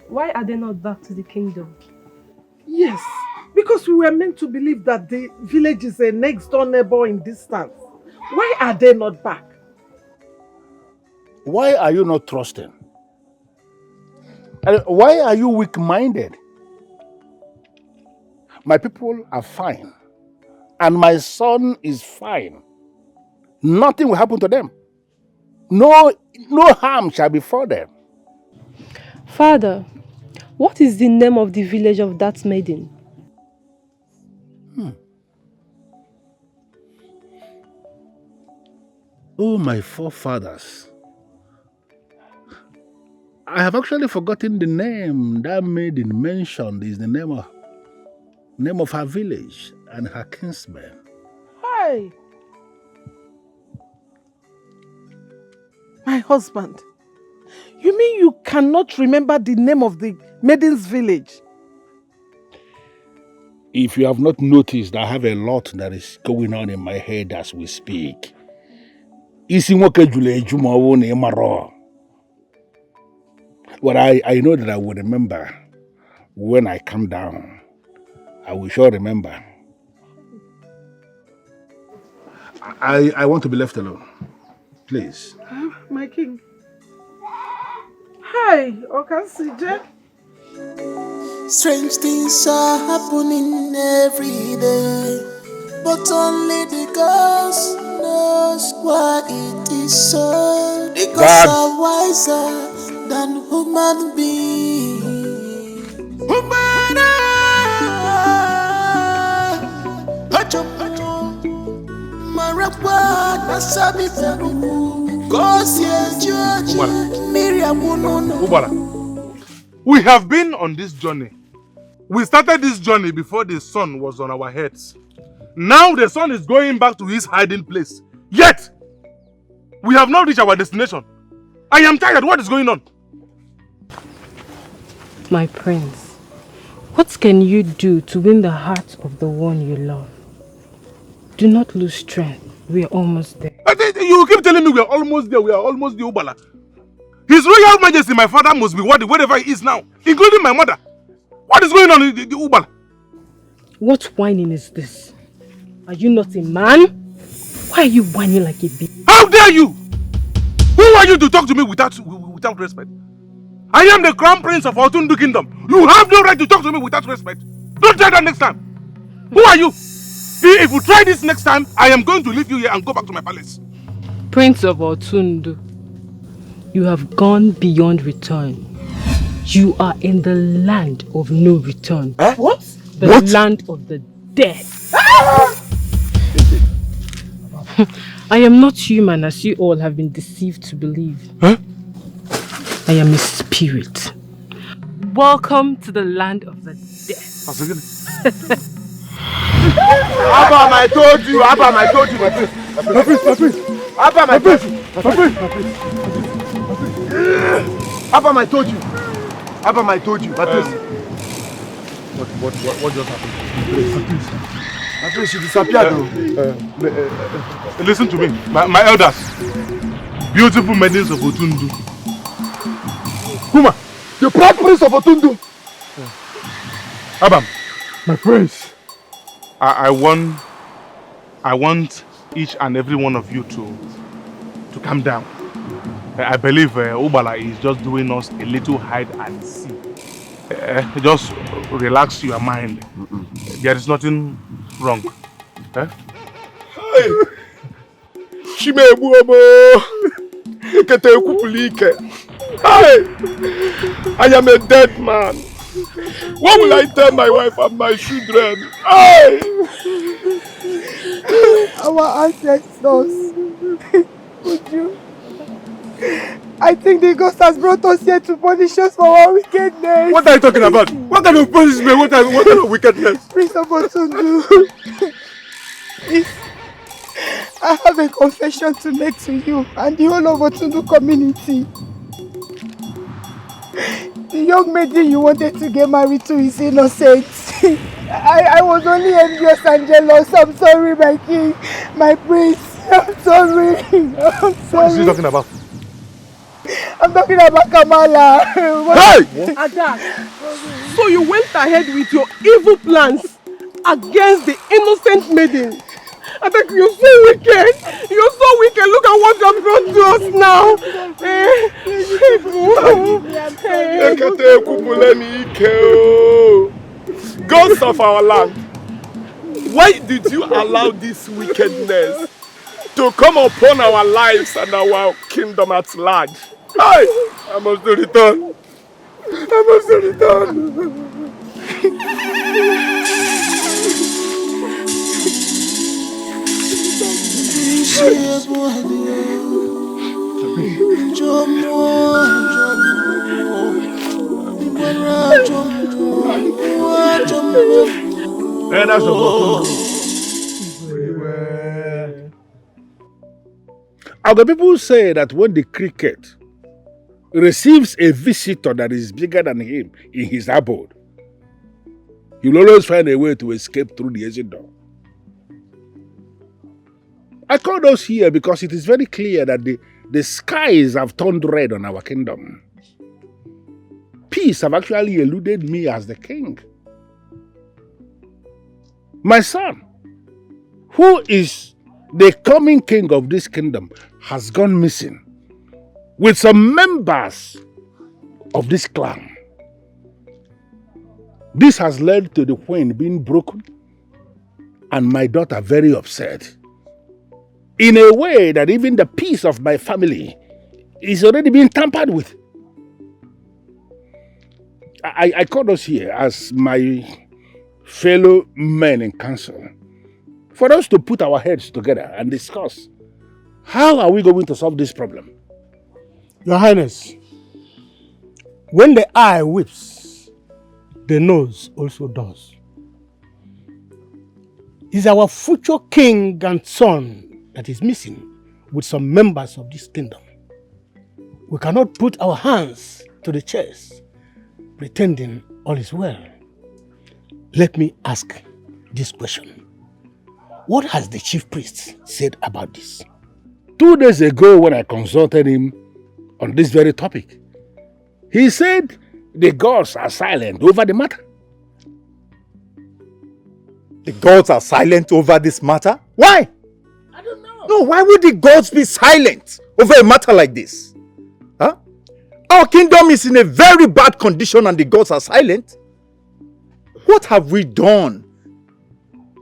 Why are they not back to the kingdom? Yes, because we were meant to believe that the village is a next door neighbor in distance. Why are they not back? Why are you not trusting? And why are you weak-minded? My people are fine. And my son is fine. Nothing will happen to them. No harm shall befall them. Father, what is the name of the village of that maiden? Oh, my forefathers. I have actually forgotten the name that maiden mentioned is the name of her village and her kinsmen. Hey! My husband, you mean you cannot remember the name of the maiden's village? If you have not noticed, I have a lot that is going on in my head as we speak. But I know that I will remember when I come down. I will sure remember. I want to be left alone. Please. My king. Hi, Okansije. Strange things are happening every day, but only the gods knows why it is so. The gods are wiser than human beings. We have been on this journey. We started this journey before the sun was on our heads. Now the sun is going back to his hiding place. Yet, we have not reached our destination. I am tired. What is going on? My prince, what can you do to win the heart of the one you love? Do not lose strength. We are almost there. You keep telling me we are almost there. We are almost the Ubala. His Royal Majesty, my father, must be worthy wherever he is now, including my mother. What is going on in the Ubala? What whining is this? Are you not a man? Why are you whining like a bee? How dare you? Who are you to talk to me without respect? I am the crown prince of Otundu Kingdom. You have no right to talk to me without respect. Don't try that next time. Who are you? If you try this next time, I am going to leave you here and go back to my palace. Prince of Otundu, you have gone beyond return. You are in the land of no return. What? The land of the dead. I am not human as you all have been deceived to believe. I am a spirit. Welcome to the land of the dead. Abam, I told you, my prince. Abam, I told you. Abam, I told you, my prince. What just happened? My prince, you disappeared though. Listen to me, my elders. Beautiful maidens of Otundu. Kuma, The proud prince of Otundu. Abam, my prince. I want each and every one of you to calm down. I believe Ubala is just doing us a little hide and seek. Just relax your mind. There is nothing wrong. I am a dead man. What will I tell my wife and my children? Our ancestors. Would you? I think the ghost has brought us here to punish us for our wickedness. What are you talking about? What kind of punishment? What kind of wickedness? Prince of Otundu, I have a confession to make to you and the whole of Otundu community. The young maiden you wanted to get married to is innocent. I was only envious and jealous. I'm sorry, my king, my prince. I'm sorry. What is he talking about? I'm talking about Kamala. Hey! Ada, so you went ahead with your evil plans against the innocent maiden. I think you're so wicked. You're so wicked. Look at what you have brought to us now. Ghosts of our land, why did you allow this wickedness to come upon our lives and our kingdom at large? Hey! I must return. I must return. Our people say that when the cricket receives a visitor that is bigger than him in his abode, he will always find a way to escape through the exit door. I call those here because it is very clear that the skies have turned red on our kingdom. Peace have actually eluded me as the king. My son, who is the coming king of this kingdom, has gone missing with some members of this clan. This has led to the queen being broken and my daughter very upset, in a way that even the peace of my family is already being tampered with. I call us here as my fellow men in council for us to put our heads together and discuss how are we going to solve this problem. Your Highness, when the eye weeps, the nose also does. Is our future king and son that is missing with some members of this kingdom. We cannot put our hands to the chest pretending all is well. Let me ask this question. What has the chief priest said about this? 2 days ago when I consulted him on this very topic, he said the gods are silent over the matter. The gods are silent over this matter? Why? I don't know. No, why would the gods be silent over a matter like this? Huh? Our kingdom is in a very bad condition and the gods are silent. What have we done?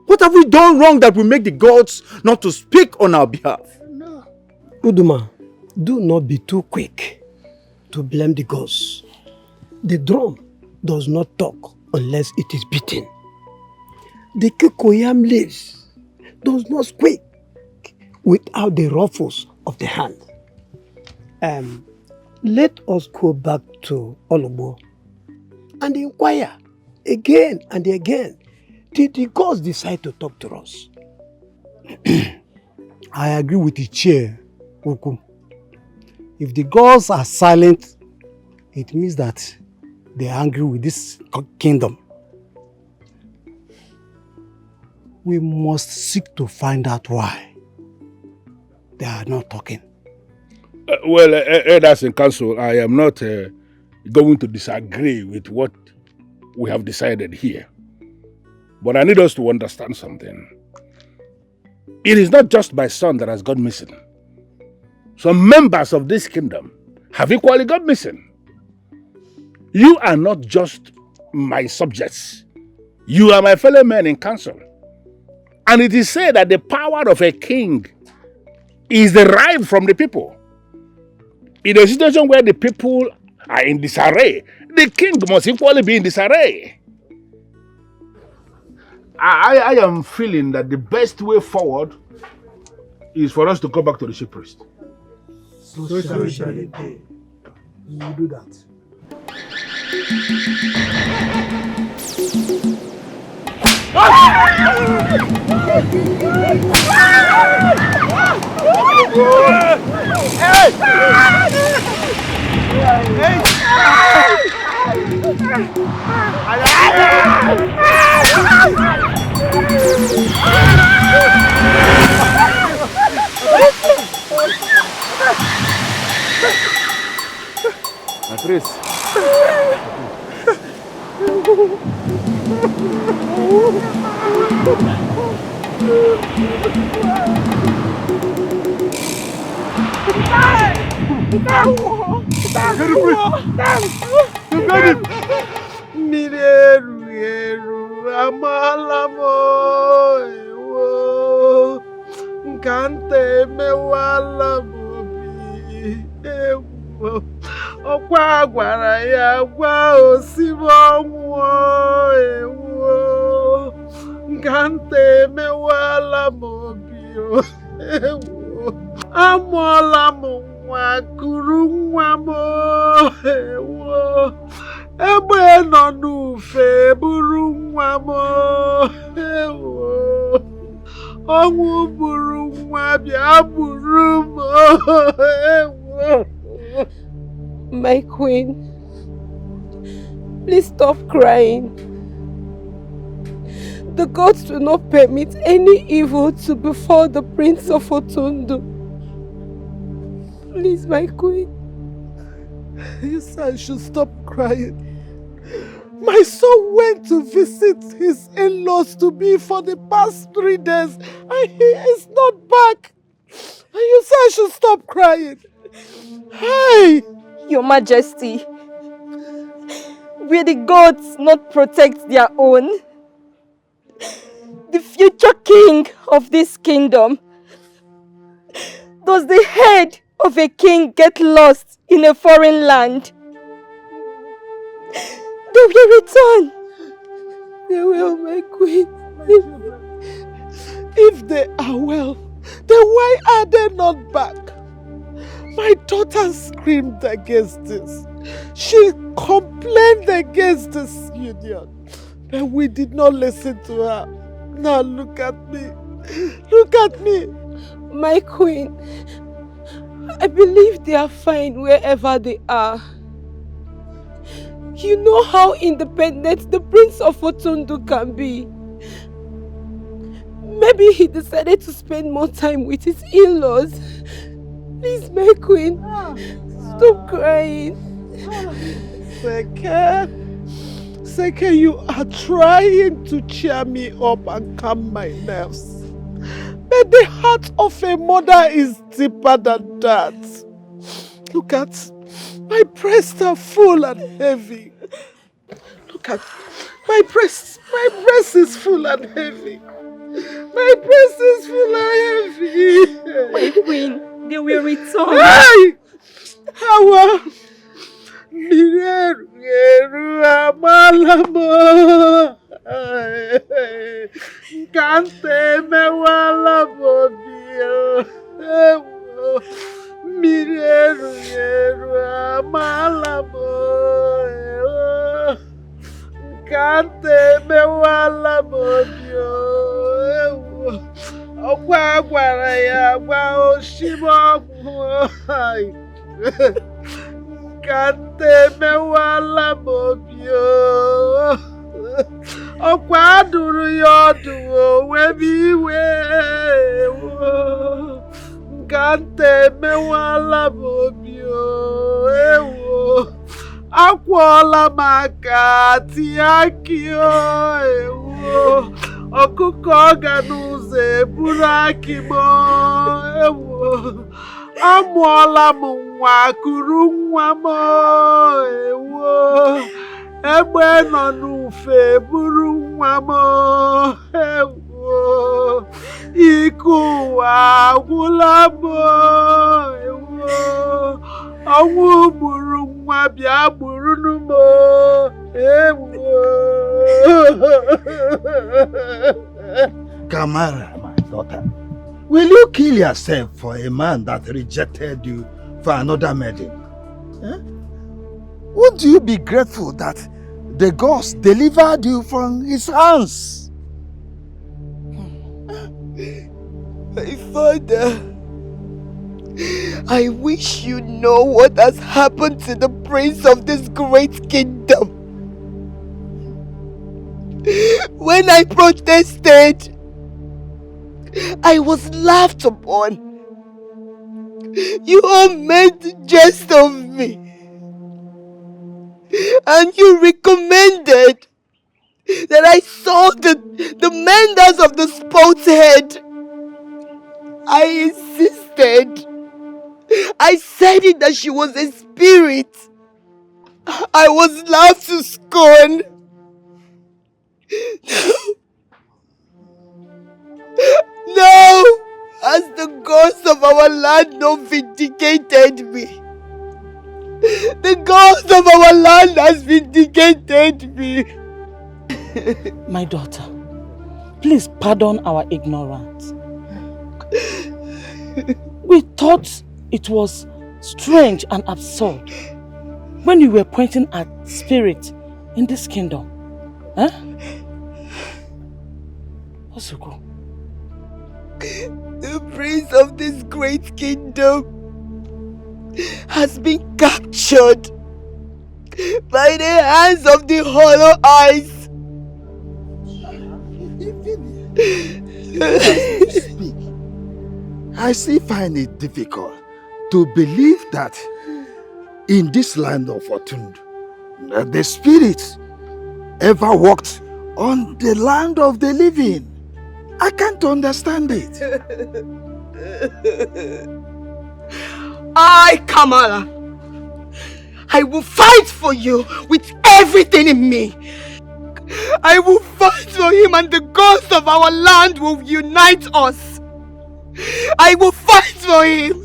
What have we done wrong that will make the gods not to speak on our behalf? No. Uduma, do not be too quick to blame the gods. The drum does not talk unless it is beaten. The cocoyam leaves does not squeak without the ruffles of the hand. Let us go back to Olobo and inquire again and again. Did the gods decide to talk to us? I agree with the chair, Uku. If the gods are silent, it means that they are angry with this kingdom. We must seek to find out why they are not talking. Elders in council, I am not going to disagree with what we have decided here. But I need us to understand something. It is not just my son that has gone missing. Some members of this kingdom have equally gone missing. You are not just my subjects. You are my fellow men in council. And it is said that the power of a king is derived from the people. In a situation where the people are in disarray, the king must equally be in disarray. I am feeling that the best way forward is for us to go back to the chief priest. So shall it be. We will do that. Patrice. Mmiri eru eru amala m ewo nkanta emewala m obi ewo ọkwa gwara ya gwa osibo ọnwụ ewo nkanta emewala m obi ewo amụọla m nwa kuru nwa m ewo egbe nọ n'ufe buru nwa m ewo ọnwụ buru nwa bịa buru m ewo. My queen, please stop crying. The gods will not permit any evil to befall the Prince of Otundu. Please, my queen. You said I should stop crying. My son went to visit his in-laws to be for the past 3 days and he is not back. And you said I should stop crying. Hey! Your Majesty, will the gods not protect their own? The future king of this kingdom. Does the head of a king get lost in a foreign land? They will return. They will, my queen. If they are well, then why are they not back? My daughter screamed against this. She complained against this union. But we did not listen to her. Now look at me. Look at me. My queen, I believe they are fine wherever they are. You know how independent the Prince of Otundu can be. Maybe he decided to spend more time with his in-laws. Please, my queen, stop crying. Seke, you are trying to cheer me up and calm my nerves. But the heart of a mother is deeper than that. Look at my breasts are full and heavy. Look at my breast is full and heavy. My breast is full and heavy. My queen, they will return. Hey! Hawa! Mireru amalamo. Kante mewala bobio. Mireru amalamo. Kante mewala bobio. Okwa gwara ya gwa oshibo. Kante mewala bobio. Okwa duru yodu webi we. Kante mewala bobio. Ewo. Akwọla maka tiakio. Ewo. Ọkụkọ ga n'ụzọ eburu akị mo. Ewo. Amụọla m nwa kuru nwa m. Ewo. Egbe nọ n'ufe buru nwa m. Ewo. Ike ụwa agwụla m. Ewo. Ọnwụ gburu nwa bịa gburu m. Ewo. Kamara, my daughter, will you kill yourself for a man that rejected you for another maiden? Eh? Would you be grateful that the gods delivered you from his hands? My father, I wish you know what has happened to the prince of this great kingdom. When I protested, I was laughed upon. You all made jest of me. And you recommended that I saw the menders of the spot's head. I insisted. I said it that she was a spirit. I was laughed to scorn. Now, has the gods of our land not vindicated me? The gods of our land has vindicated me. My daughter, please pardon our ignorance. We thought it was strange and absurd when you were pointing at spirits in this kingdom. Huh? Osuko. The prince of this great kingdom has been captured by the hands of the hollow eyes. Speak. I still find it difficult to believe that in this land of Orphan, the spirits ever walked on the land of the living. I can't understand it. Kamala, I will fight for you with everything in me. I will fight for him, and the gods of our land will unite us. I will fight for him,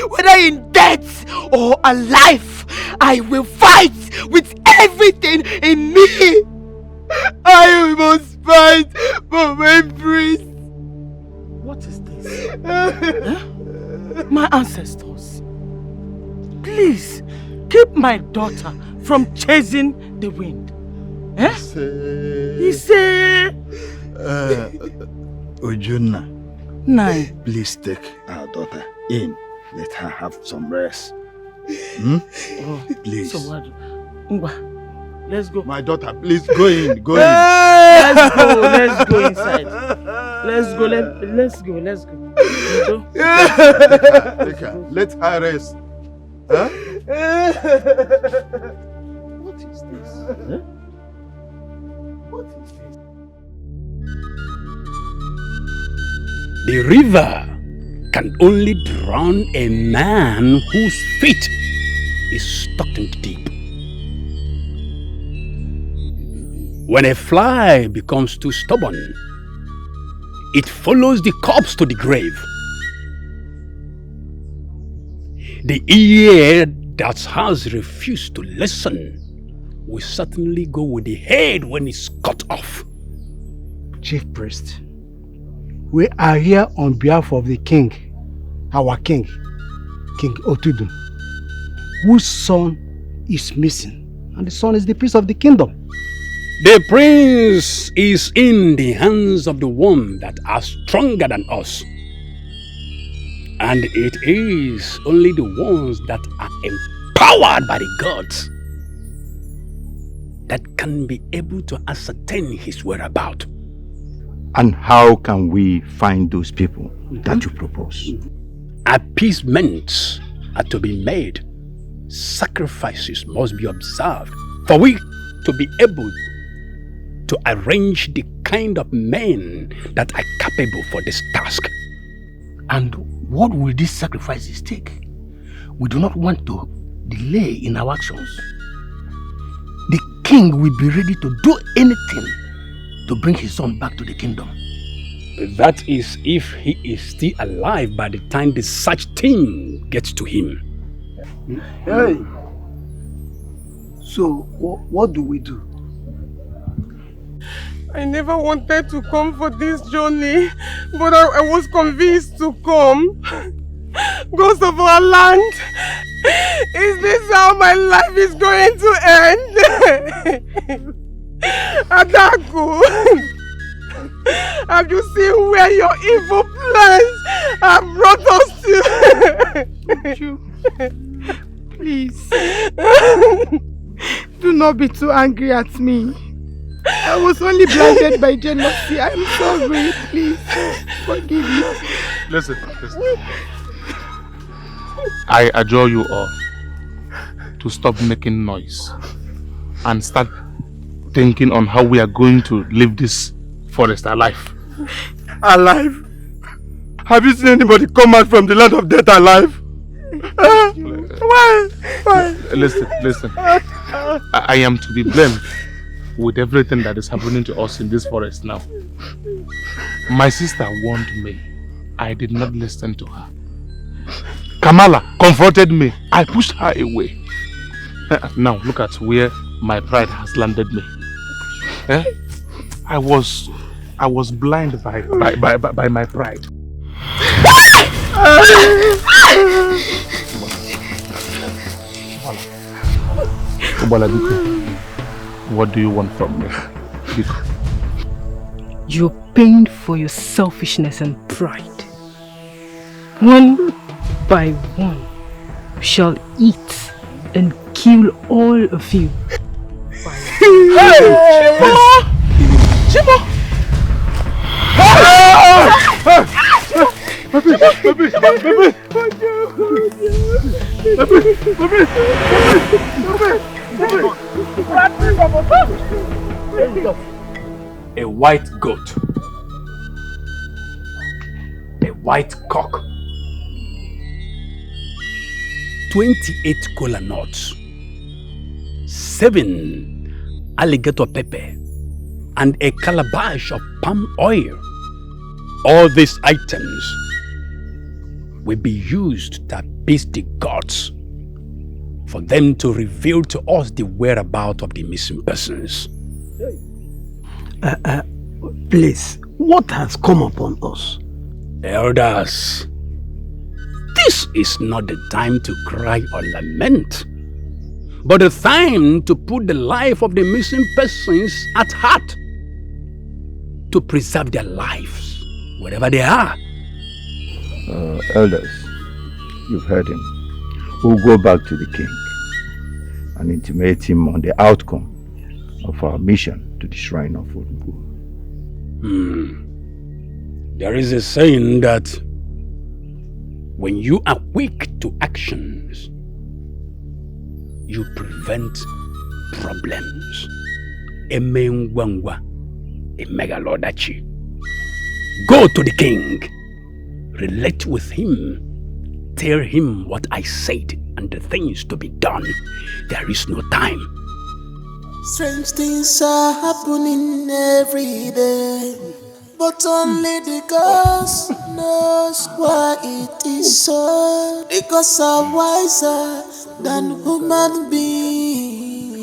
whether in death or alive. I will fight with everything in me. I must fight for my prince. What is this? Huh? My ancestors, please keep my daughter from chasing the wind. Eh? He say, Ujunna, Nine. please take our daughter in. Let her have some rest. Hmm? Oh, please. So what? Let's go. My daughter, please go in. Go in. Let's go. Let's go inside. Let's go. Let's go. Let's go. Take her. Let her rest. Huh? What is this? Huh? What is this? The river can only drown a man whose feet is stuck in the deep. When a fly becomes too stubborn, it follows the corpse to the grave. The ear that has refused to listen will certainly go with the head when it's cut off. Chief Priest, we are here on behalf of the king, our king, King Otudun, whose son is missing, and the son is the prince of the kingdom. The prince is in the hands of the one that are stronger than us. And it is only the ones that are empowered by the gods that can be able to ascertain his whereabouts. And how can we find those people that you propose? Appeasements are to be made. Sacrifices must be observed for we to be able to arrange the kind of men that are capable for this task. And what will these sacrifices take? We do not want to delay in our actions. The king will be ready to do anything to bring his son back to the kingdom. That is if he is still alive by the time the search team gets to him. Hey. So, what do we do? I never wanted to come for this journey, but I was convinced to come. Ghost of our land, is this how my life is going to end? Adaku, have you seen where your evil plans have brought us to? Please, do not be too angry at me. I was only blinded by jealousy. I'm sorry. Please, forgive me. Listen. I adjure you all to stop making noise and start thinking on how we are going to leave this forest alive. Alive? Have you seen anybody come out from the land of death alive? Why? Listen. I am to be blamed with everything that is happening to us in this forest now. My sister warned me. I did not listen to her. Kamala confronted me. I pushed her away. Now look at where my pride has landed me. I was blind by my pride. What do you want from me? You're paying for your selfishness and pride. One by one, we shall eat and kill all of you. Chibo! A white goat, a white cock, 28 cola nuts, 7 alligator pepper, and a calabash of palm oil. All these items will be used to appease the gods for them to reveal to us the whereabouts of the missing persons. Please, what has come upon us? Elders, this is not the time to cry or lament, but the time to put the life of the missing persons at heart, to preserve their lives wherever they are. Elders, you've heard him. We'll go back to the king and intimate him on the outcome of our mission to the shrine of Odugu. There is a saying that when you are quick to actions, you prevent problems. Emengwangwa, Emegalodachi. Go to the king, relate with him, tell him what I said and the things to be done. There is no time. Strange things are happening every day, but only the gods knows why it is so. The gods are wiser than human beings.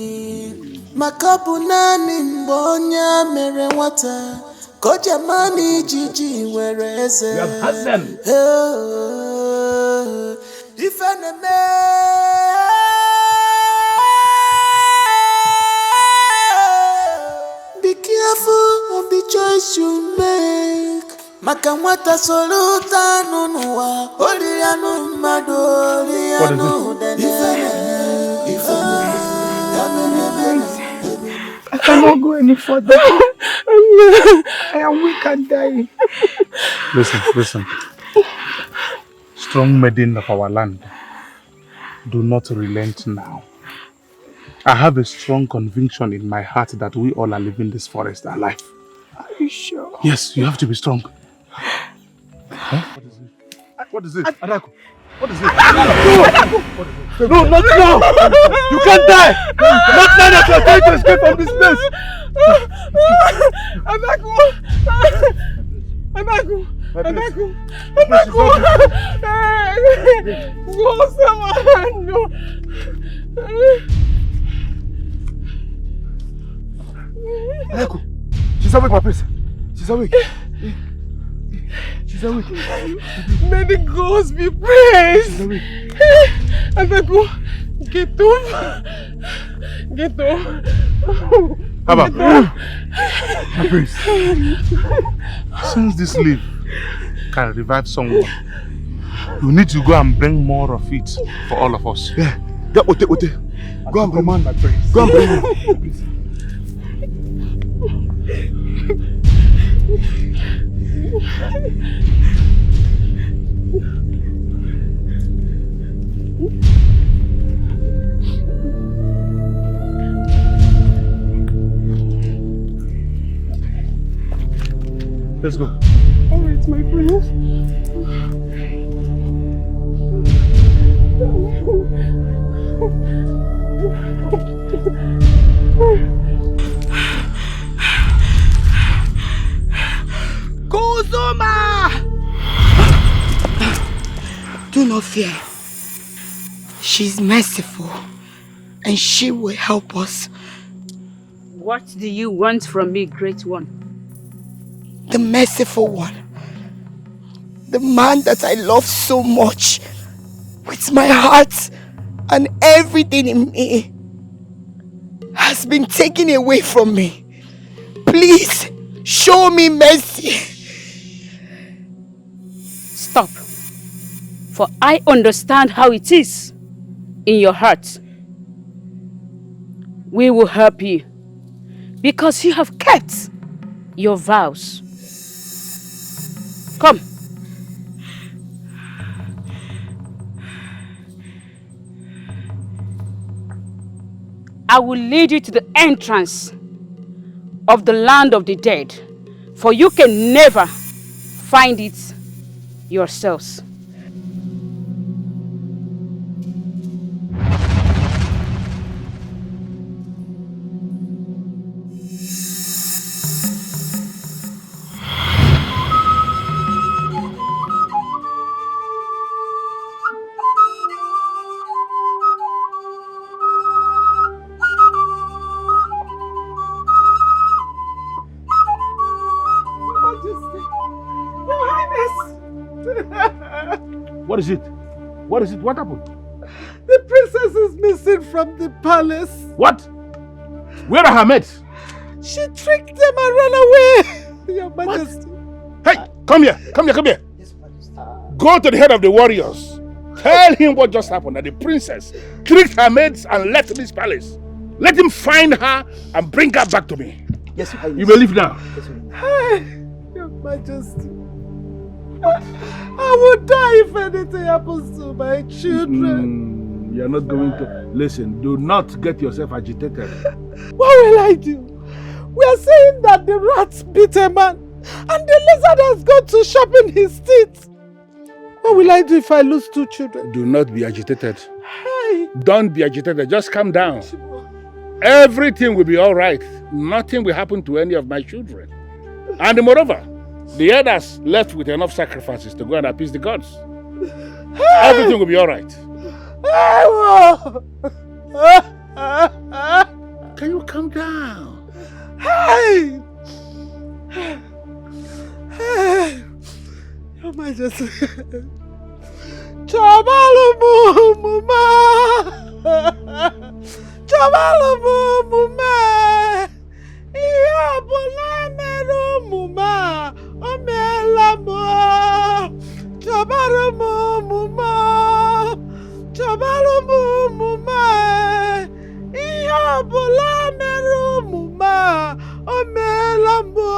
Makabunani mbonya mere wata, koja mani jiji wereze. You have had them. If enemy. Be careful of the choice you make. Makamwata soluta nunuwa. Olianu madolianu dene. I cannot go any further. I am weak and dying. Listen. Strong maiden of our land, do not relent now. I have a strong conviction in my heart that we all are leaving this forest alive. Are you sure? Yes, you have to be strong. Huh? What is it? Adako. What is it? No, not now! You can't die! Not now that you are trying to escape from this place! Adako! Adako! She's awake, my prince. She's awake. She's awake. May the gods be praised. Adako, get up. Haba, my prince. Since this leaf can revive someone, you need to go and bring more of it for all of us. Yeah, Ote. Go and bring my prince. Go and bring him. Let's go. Alright, my prince. Kuzuma! Do not fear. She's merciful and she will help us. What do you want from me, Great One? The merciful one. The man that I love so much with my heart and everything in me has been taken away from me. Please show me mercy. Stop. For I understand how it is in your heart. We will help you because you have kept your vows. Come. I will lead you to the entrance of the land of the dead, for you can never find it yourselves. What is it? What is it? What happened? The princess is missing from the palace. What? Where are her maids? She tricked them and ran away. Your Majesty. Hey, come here. Come here, come here. Go to the head of the warriors. Tell him what just happened, that the princess tricked her maids and left this palace. Let him find her and bring her back to me. Yes, you may leave now. Hey, Your Majesty. I would die if anything happens to my children. You're not going to... Listen, do not get yourself agitated. What will I do? We are saying that the rats bit a man and the lizard has gone to sharpen his teeth. What will I do if I lose 2 children? Do not be agitated. Hey. Don't be agitated. Just calm down. Everything will be all right. Nothing will happen to any of my children. And moreover, the elders left with enough sacrifices to go and appease the gods. Hey. Everything will be all right. Can you calm down? Hey! Hey! Your Majesty. Chabalubu muma. Chabalubu muma. Iyabula meru muma. Omela mo. Chabalubu muma. Chabalubu muma. Iyabula meru muma. Omela mo.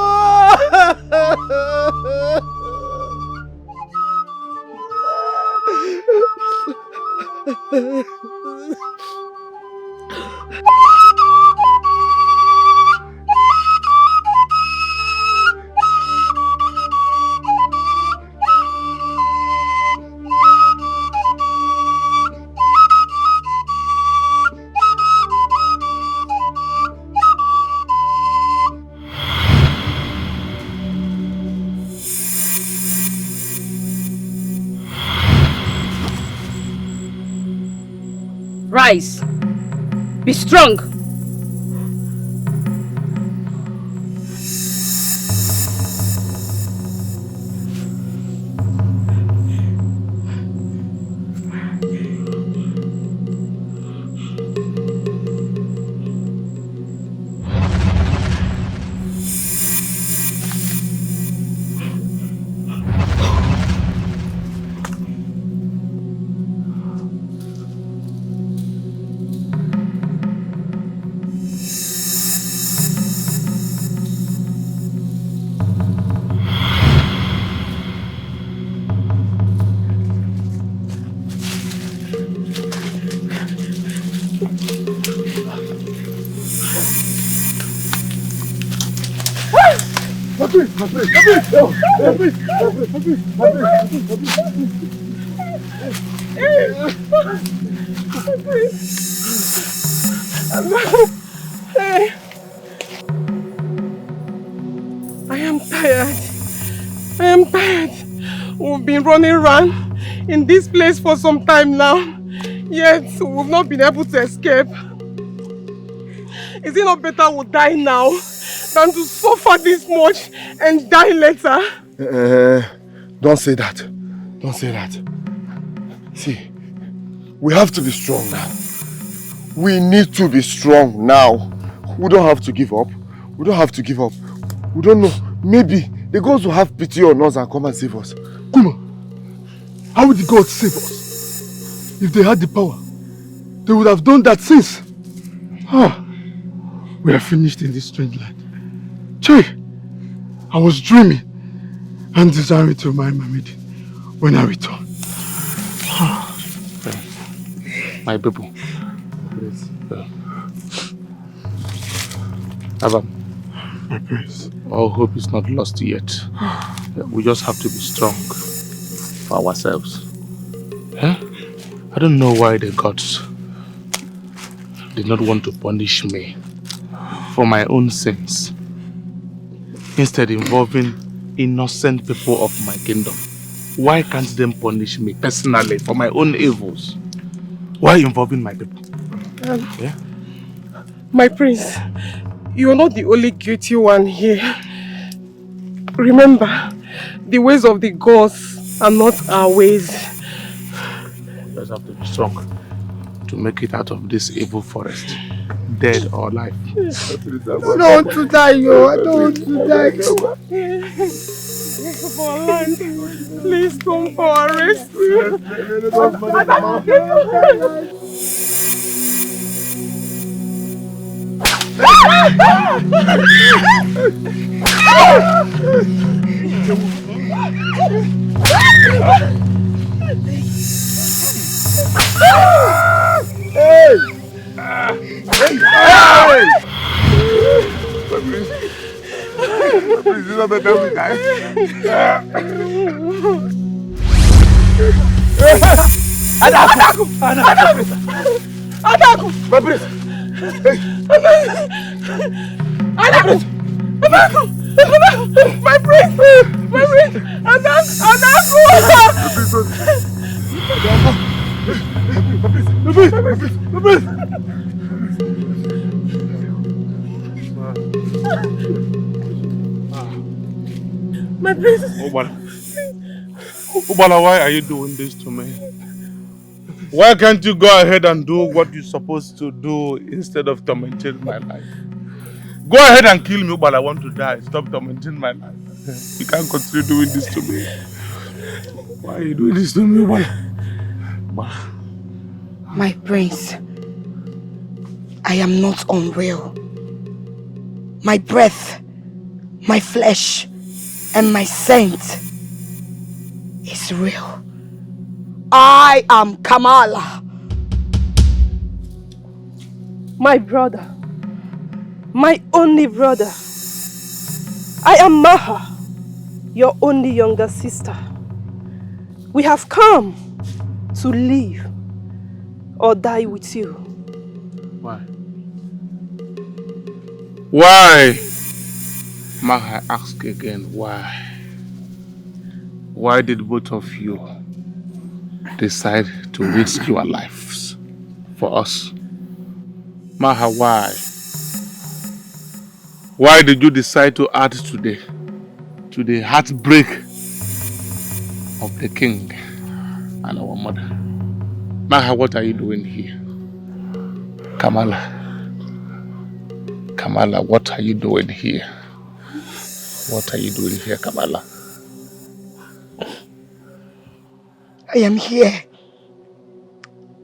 Rise. Be strong. Hey. I am tired. I am tired. We've been running around in this place for some time now, yet we've not been able to escape. Is it not better we die now than to suffer this much and die later? Don't say that. Don't say that. See, we have to be strong now. We need to be strong now. We don't have to give up. We don't have to give up. We don't know. Maybe the gods will have pity on us and come and save us. Kuma, how would the gods save us? If they had the power, they would have done that since. We are finished in this strange land. Che, I was dreaming and desiring to marry my maiden when I return. My people. Abam, my prince. All hope is not lost yet. We just have to be strong for ourselves. I don't know why the gods did not want to punish me for my own sins, instead involving innocent people of my kingdom. Why can't they punish me personally for my own evils? Why involving my people? My prince, you are not the only guilty one here. Remember, the ways of the gods are not our ways. We just have to be strong to make it out of this evil forest, dead or alive. I don't want to die, yo. I don't want to die. For our land, please come for our rescue. Adaku! My prince! Adaku! My prince! My prince! Adaku! My prince! Ubala, why are you doing this to me? Why can't you go ahead and do what you're supposed to do instead of tormenting my life? Go ahead and kill me, but I want to die. Stop tormenting my life. You can't continue doing this to me. Why are you doing this to me, Ubala? My prince, I am not unreal. My breath, my flesh, and my scent is real. I am Kamala. My brother, my only brother. I am Maha, your only younger sister. We have come to live or die with you. Why? Why? Maha, I ask again, why? Why did both of you decide to risk your lives for us? Maha, why? Why did you decide to add to the heartbreak of the king and our mother? Maha, what are you doing here? Kamala, what are you doing here? What are you doing here, Kamala? I am here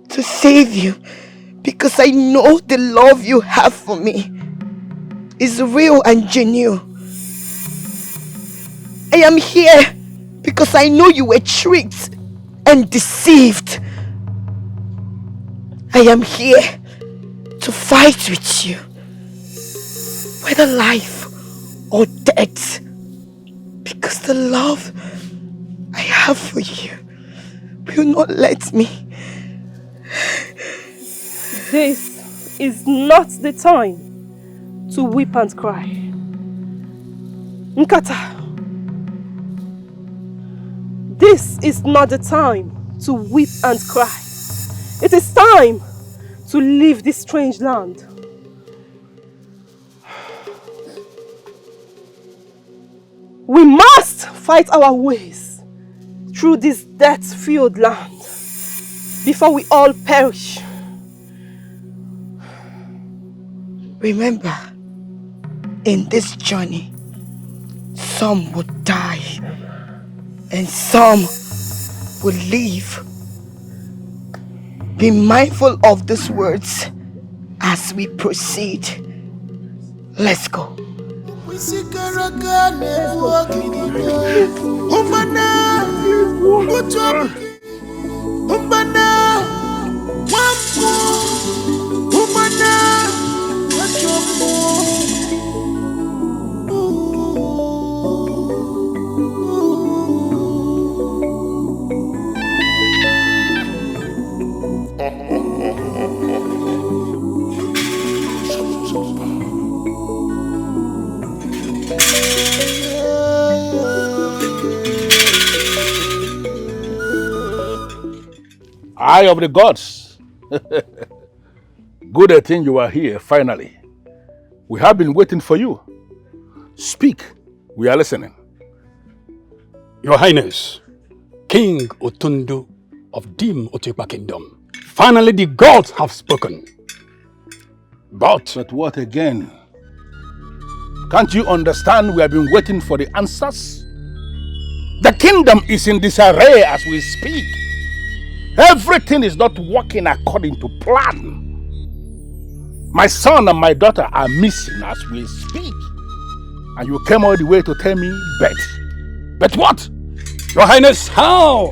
to save you because I know the love you have for me is real and genuine. I am here because I know you were tricked and deceived. I am here to fight with you, whether life or death Because the love I have for you will not let me. This is not the time to weep and cry. Nkata, this is not the time to weep and cry. It is time to leave this strange land. We must fight our ways through this death-filled land before we all perish. Remember, in this journey, some would die and some will live. Be mindful of these words as we proceed. Let's go. Eye of the gods. Good thing you are here, finally. We have been waiting for you. Speak, we are listening. Your Highness, King Otundu of Dim Otekpa Kingdom. Finally, the gods have spoken. But what again? Can't you understand we have been waiting for the answers? The kingdom is in disarray as we speak. Everything is not working according to plan. My son and my daughter are missing as we speak. And you came all the way to tell me, bet. Bet what? Your Highness, how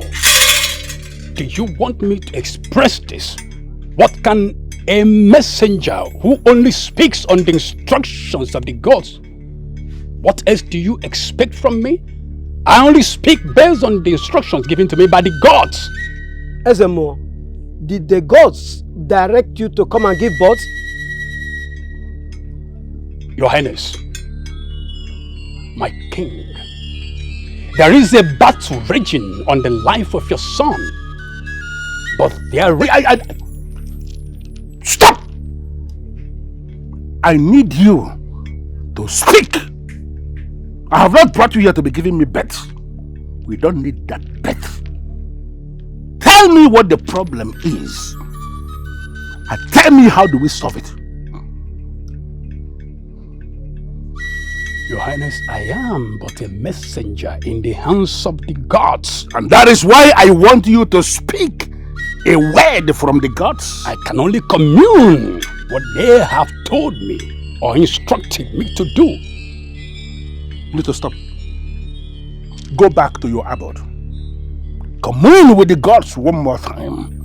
do you want me to express this? What can a messenger who only speaks on the instructions of the gods, what else do you expect from me? I only speak based on the instructions given to me by the gods. Ezemo, did the gods direct you to come and give birth? Your Highness, my king, there is a battle raging on the life of your son. But there Stop! I need you to speak. I have not brought you here to be giving me bets. We don't need that bet. Tell me what the problem is. And tell me how do we solve it. Your Highness, I am but a messenger in the hands of the gods. And that is why I want you to speak a word from the gods. I can only commune what they have told me or instructed me to do. You need to stop. Go back to your abode. Commune with the gods one more time.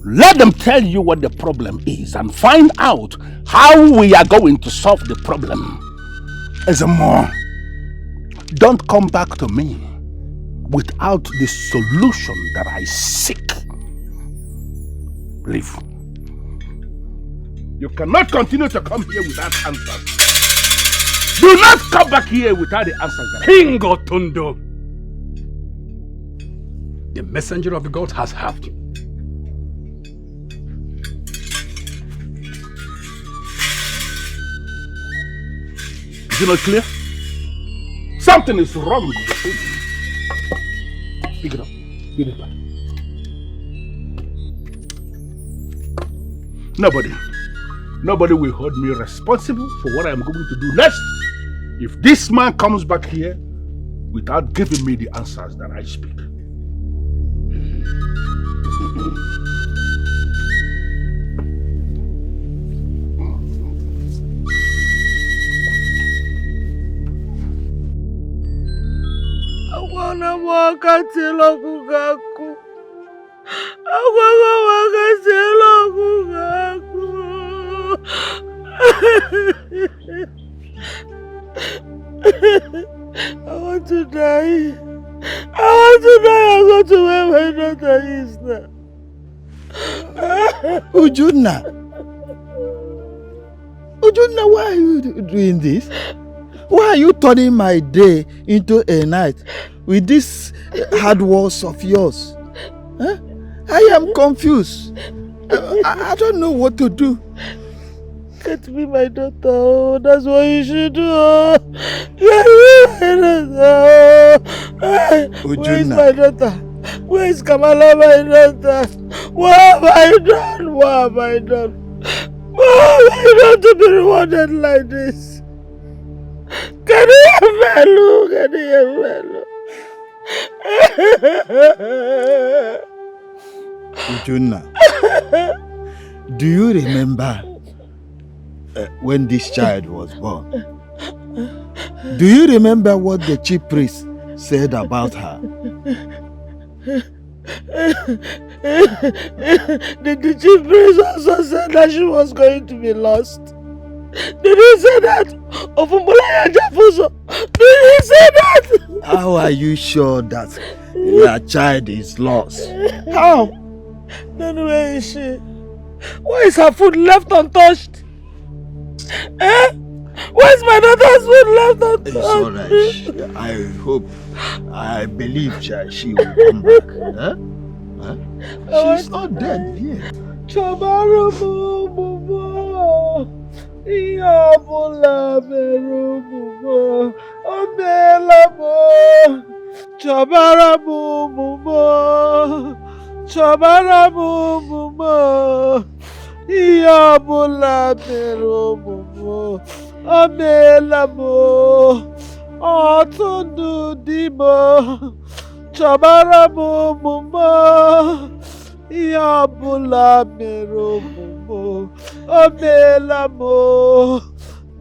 Let them tell you what the problem is and find out how we are going to solve the problem. Ezemo, don't come back to me without the solution that I seek. Leave. You cannot continue to come here without answers. Do not come back here without the answers. King Otundu, the messenger of the gods has helped you. Is it not clear? Something is wrong with you. Pick it up. Give it back. Nobody will hold me responsible for what I'm going to do next if this man comes back here without giving me the answers that I speak. I want want to die. I want to die and go to where my daughter is now. Ujunna, why are you doing this? Why are you turning my day into a night with these hard words of yours? Huh? I am confused. I don't know what to do. Get me my daughter. Oh, that's what you should do. Get me my daughter. Where is my daughter? Where is Kamala, my daughter? What have I done? What have I done? What have I done to be rewarded like this? Can you hear me? Can you hear me? Ujunna, do you remember when this child was born? Do you remember what the chief priest said about her? The chief priest also said that she was going to be lost. Did he say that? Did he say that? How are you sure that your child is lost? How? Then where is she? Why is her food left untouched? Why is my daughter's food left untouched? It's alright. I believe she will come back. Huh? She's not dead yet.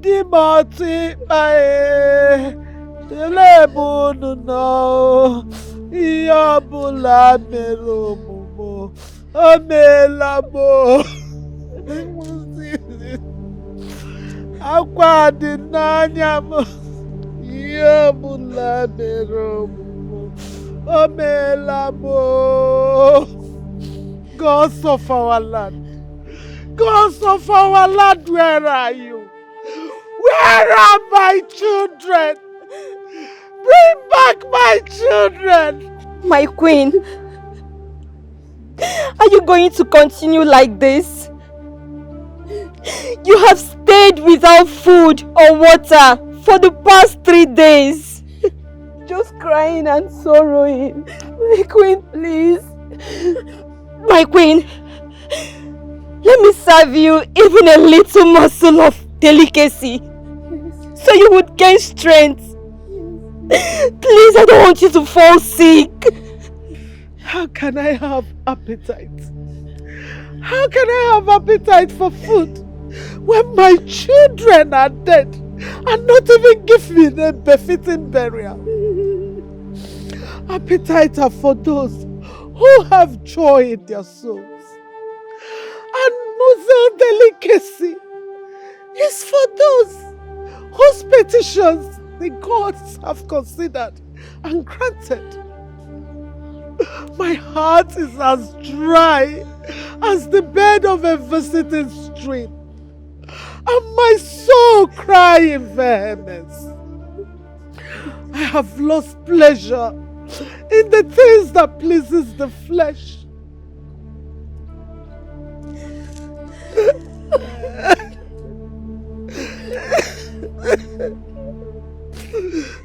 Dimoti pae telebunu no Iyabula mero mumo Omelabo Akwa dinanyamo Iyabula mero mumo Omelabo. Gods of our land, gods of our land, where are you? Where are my children? Bring back my children! My queen, are you going to continue like this? You have stayed without food or water for the past 3 days. Just crying and sorrowing. My queen, please. My queen, let me serve you even a little morsel of delicacy so you would gain strength. Please, I don't want you to fall sick. How can I have appetite? How can I have appetite for food when my children are dead and not even give me the befitting burial? Appetite are for those who have joy in their souls. And muzzle delicacy is for those whose petitions the gods have considered and granted. My heart is as dry as the bed of a visiting stream, and my soul cries in vehemence. I have lost pleasure in the things that pleases the flesh.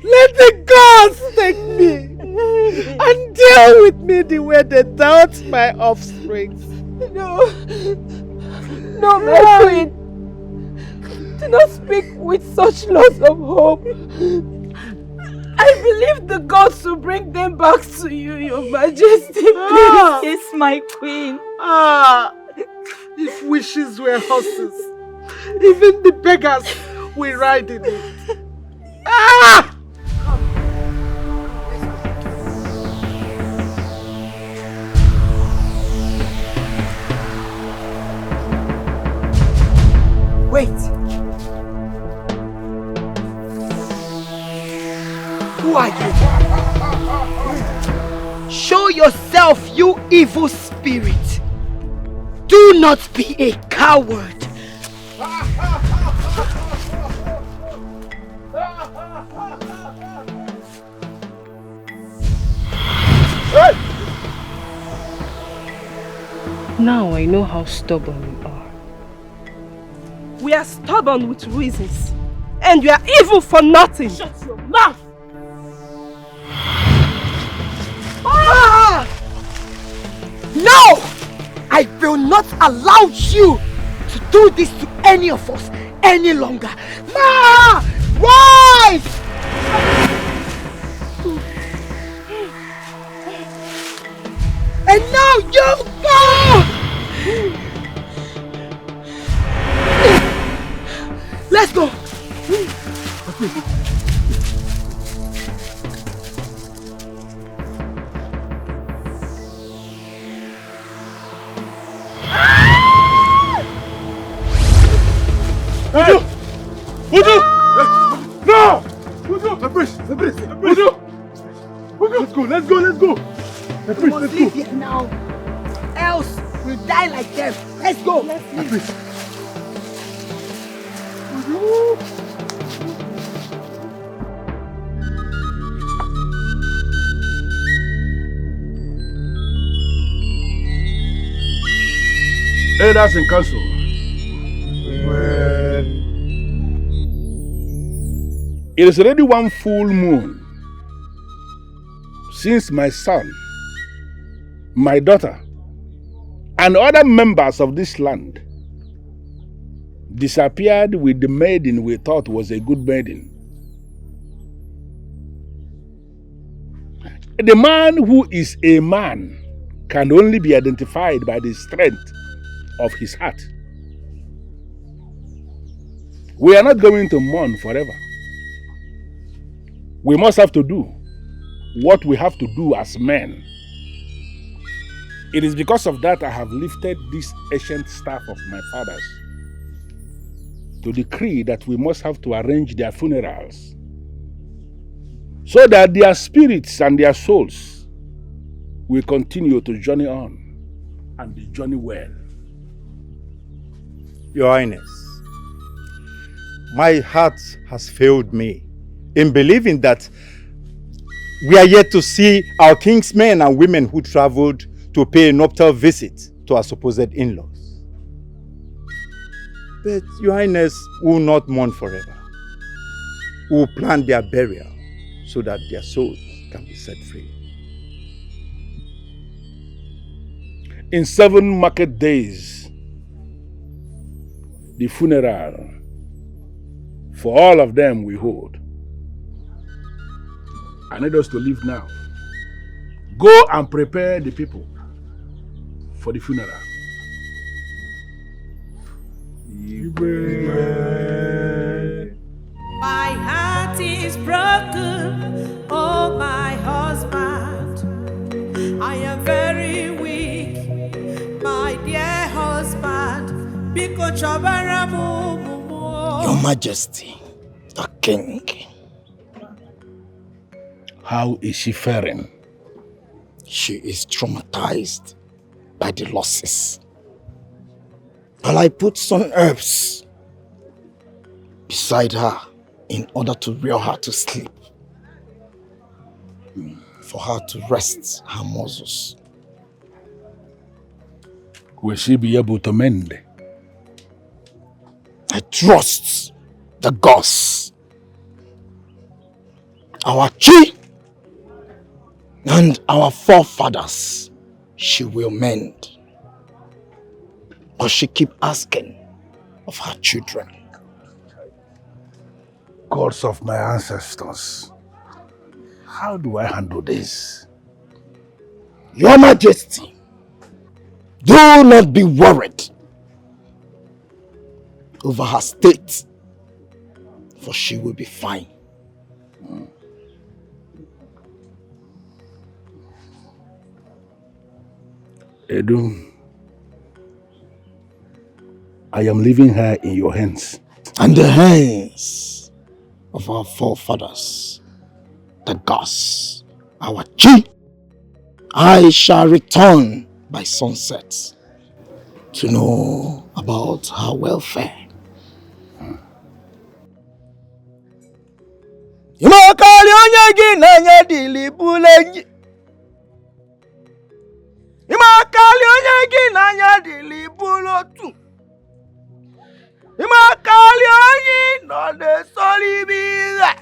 Let the gods take me and deal with me the way they dealt my offspring. No, my queen. Do not speak with such loss of hope. I believe the gods will bring them back to you, Your Majesty. Please. Yes, my queen. If wishes were horses, even the beggars will ride in it. Wait. Who are you? Show yourself, you evil spirit. Do not be a coward. Now I know how stubborn you are. We are stubborn with reasons. And you are evil for nothing. Shut your mouth! Ah! No! I will not allow you to do this to any of us any longer. Ma! Rise! And now you go! Let's go! Uju! No! Uju! The priest! Uju! Let's go! The priest, We must leave here now. Else we'll die like them. Let's go! Let's leave. Elders in council. It is already one full moon since my son, my daughter, and other members of this land disappeared with the maiden we thought was a good maiden. The man who is a man can only be identified by the strength of his heart. We are not going to mourn forever. We must have to do what we have to do as men. It is because of that I have lifted this ancient staff of my fathers to decree that we must have to arrange their funerals so that their spirits and their souls will continue to journey on and journey well. Your Highness, my heart has failed me in believing that we are yet to see our king's men and women who traveled to pay a nuptial visit to our supposed in-laws. But Your Highness will not mourn forever. We will plan their burial so that their souls can be set free. In 7 market days, the funeral for all of them we hold. I need us to leave now. Go and prepare the people for the funeral. My heart is broken, oh my husband. I am very weak, my dear husband. Your Majesty, the king. How is she faring? She is traumatized by the losses. And I put some herbs beside her in order to lure her to sleep. For her to rest her muscles. Will she be able to mend? I trust the gods. Our chi and our forefathers, she will mend. But she keep asking of her children. Gods of my ancestors, how do I handle this? Your Majesty, do not be worried over her state, for she will be fine. Edu, I am leaving her in your hands. And the hands of our forefathers. the gods, our chief, I shall return by sunset to know about her welfare. Imakali onye gị na-enye dili bulenyi. Imakali onye gị na-enye dili bulotu. Imakali onye nọ n'esolibire.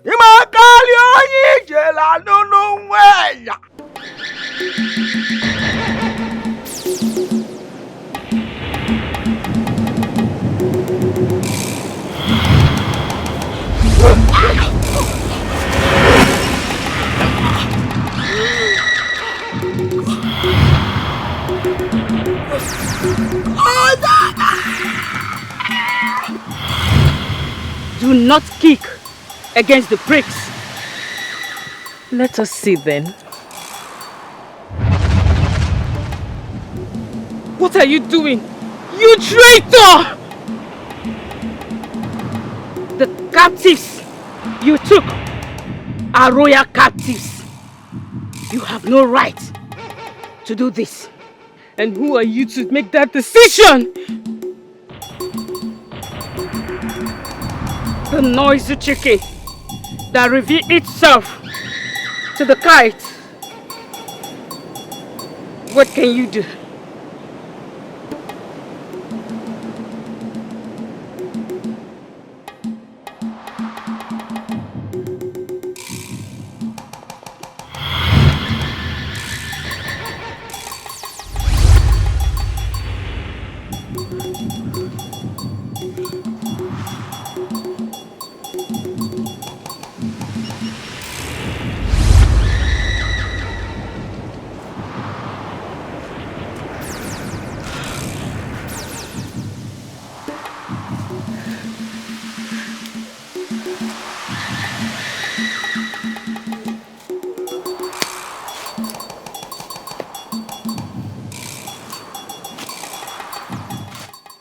Imakali onye jela n'ụlọ nweya. Do not kick against the pricks. Let us see then. What are you doing? You traitor! The captives you took are royal captives. You have no right to do this. And who are you to make that decision? The noisy chicken that reveals itself to the kite. What can you do?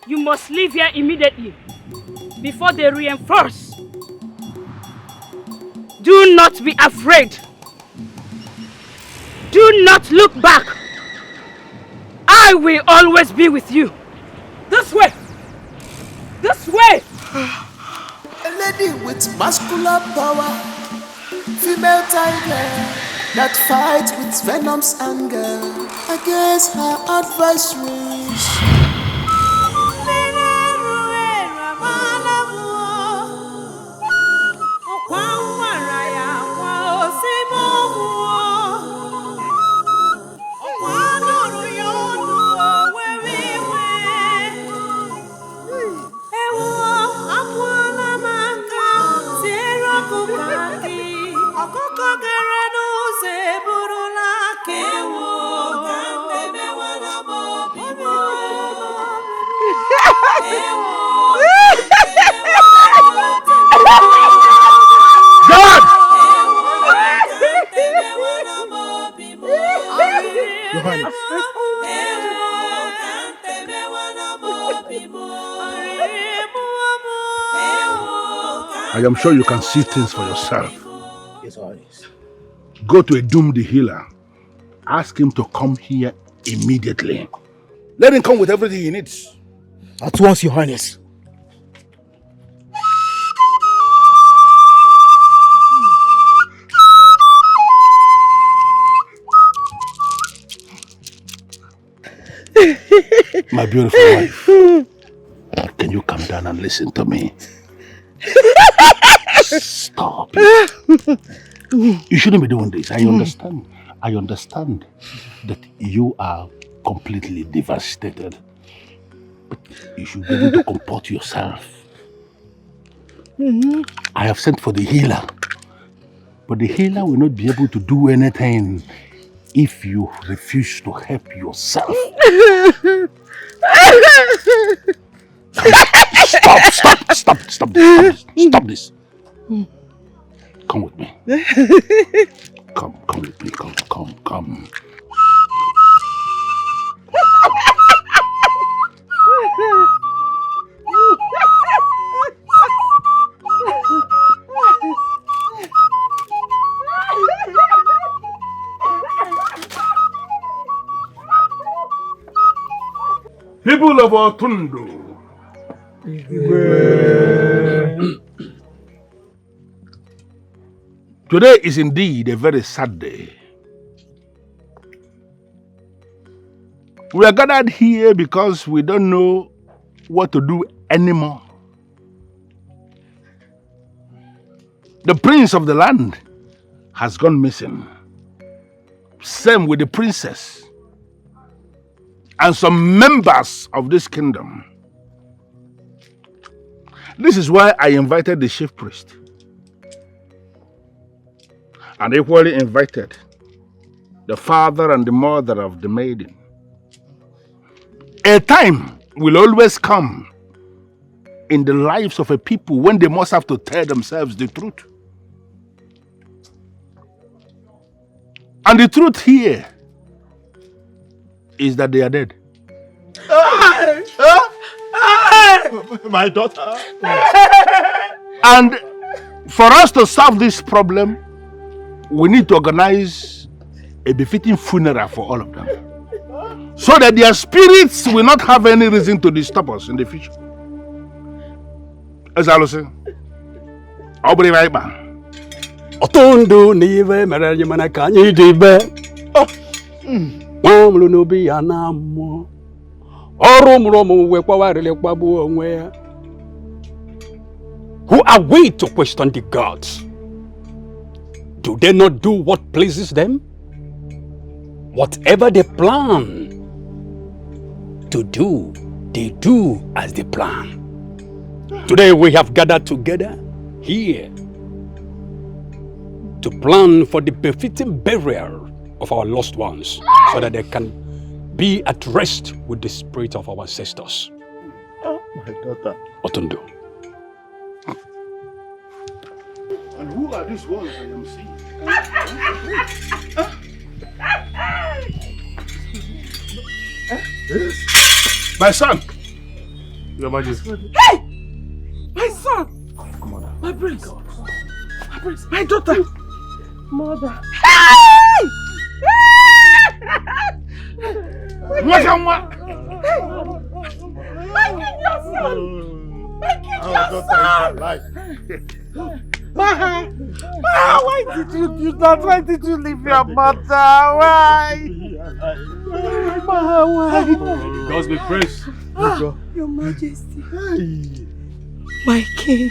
You must leave here immediately before they reinforce. Do not be afraid. Do not look back. I will always be with you. This way. This way. A lady with muscular power, female tiger that fights with venom's anger against her adversaries. God! Johannes. I am sure you can see things for yourself. Yes, Johannes. Go to Edum the healer. Ask him to come here immediately. Let him come with everything he needs. At once, Your Highness. My beautiful wife, can you come down and listen to me? Stop it. You shouldn't be doing this. I understand. I understand that you are completely devastated. But you should be able to comport yourself. I have sent for the healer. But the healer will not be able to do anything if you refuse to help yourself. Stop this. Come with me. Come with me. Come. People of Otundo. Today is indeed a very sad day. We are gathered here because we don't know what to do anymore. The prince of the land has gone missing. Same with the princess and some members of this kingdom. This is why I invited the chief priest and equally invited the father and the mother of the maiden. A time will always come in the lives of a people when they must have to tell themselves the truth. And the truth here is that they are dead. My daughter. And for us to solve this problem, we need to organize a befitting funeral for all of them, so that their spirits will not have any reason to disturb us in the future. As I was saying, I'll be right back. Otondo nive meranye manaka nyi dibe. Wamlu no bi anamo. Orumromo we kwa warele kwa bu onwe ya. Who are we to question the gods? Do they not do what pleases them? Whatever they plan to do, they do as they plan. Today we have gathered together here to plan for the befitting burial of our lost ones, so that they can be at rest with the spirit of our ancestors. My daughter. Otundo. And who are these ones I am seeing? My son! Your Majesty. Hey! My son! My prince! My prince! My daughter! Mother! Hey! What am I? My kid, your son! My kid, your son! Why did you do that? Why did you leave your mother? Why? Why? God's be praised. Your Majesty. My king.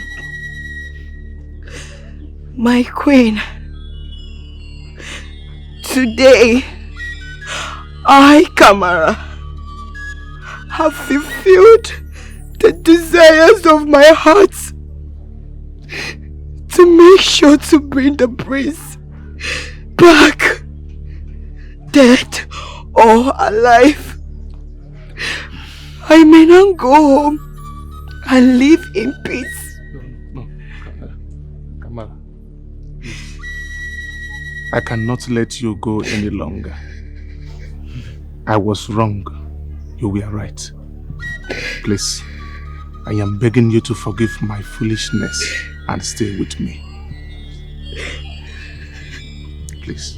My queen. Today, I, Kamara, have fulfilled the desires of my heart to make sure to bring the prince back, dead or alive. I may not go home and live in peace. No, Kamala. I cannot let you go any longer. I was wrong. You were right. Please, I am begging you to forgive my foolishness and stay with me. Please.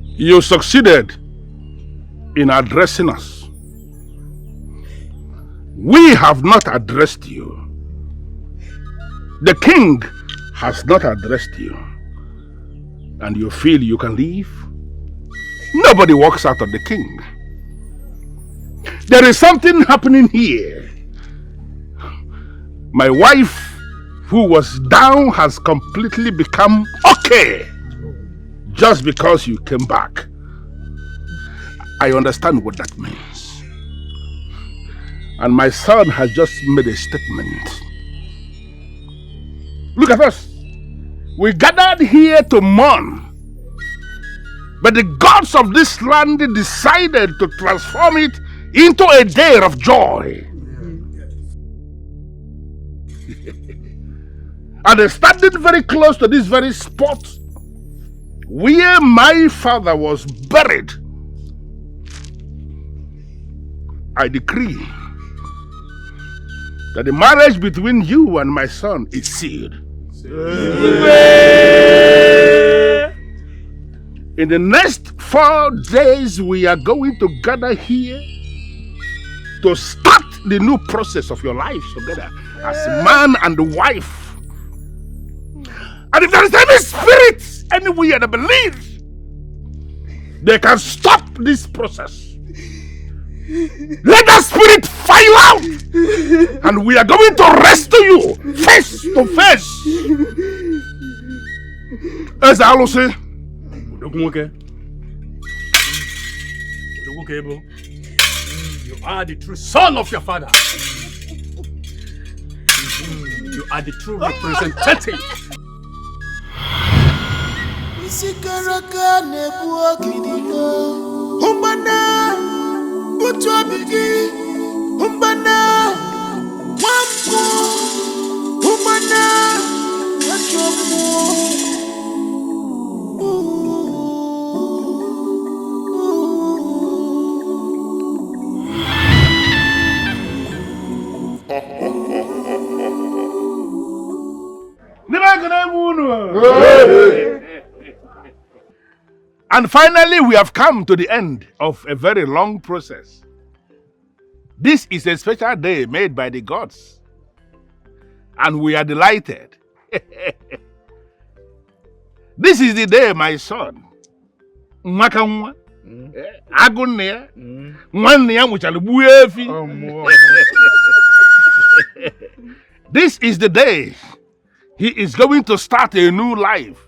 You succeeded in addressing us. We have not addressed you. The king has not addressed you. And you feel you can leave? Nobody walks out of the king. There is something happening here. My wife, who was down, has completely become okay just because you came back. I understand what that means. And my son has just made a statement. Look at us. We gathered here to mourn. But the gods of this land decided to transform it into a day of joy. And standing very close to this very spot where my father was buried, I decree that the marriage between you and my son is sealed. In the next 4 days we are going to gather here to start the new process of your lives together as man and wife. And if there is any spirit anywhere that believes they can stop this process, let that spirit fire out, and we are going to rescue you face to face. As I will say, you are the true son of your father. You are the true representative. And finally, we have come to the end of a very long process. This is a special day made by the gods, and we are delighted. This is the day, my son. This is the day he is going to start a new life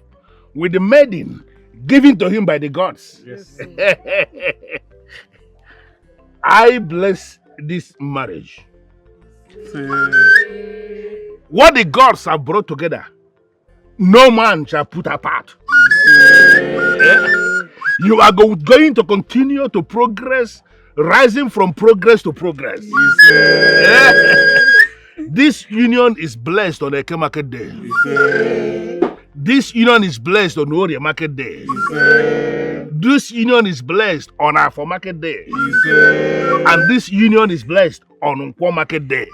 with the maiden given to him by the gods. Yes. I bless this marriage. What the gods have brought together, no man shall put apart. You are going to continue to progress, rising from progress to progress. This union is blessed on Eke Market Day. This union is blessed on Orie Market Day. This union is blessed on Afo Market Day. And this union is blessed on Nkwo Market Day.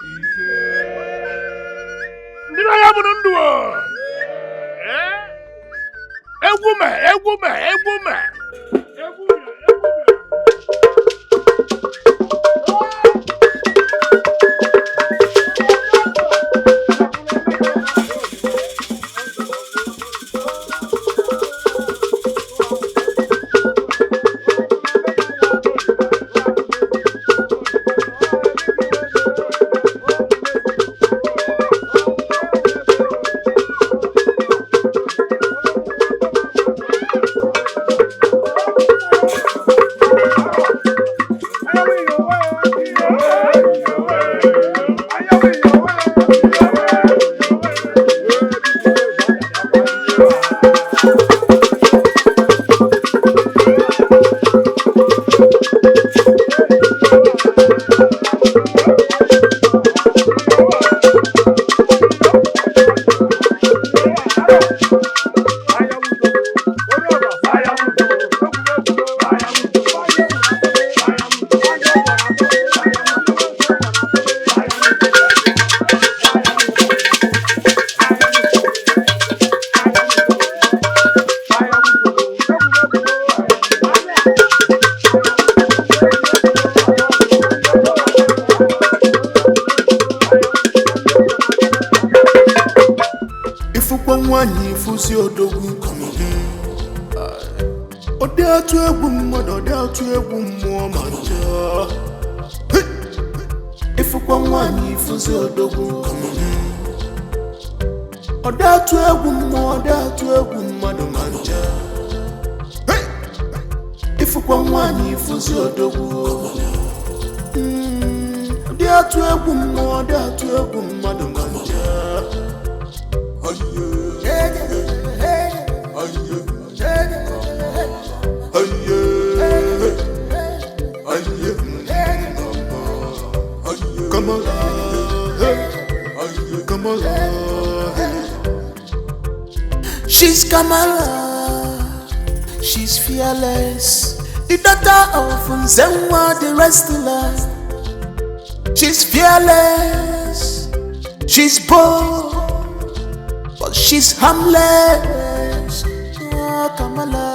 She's Kamala, she's fearless, the daughter of Nzenwa the wrestler. She's fearless, she's bold, but she's harmless. Oh, Kamala.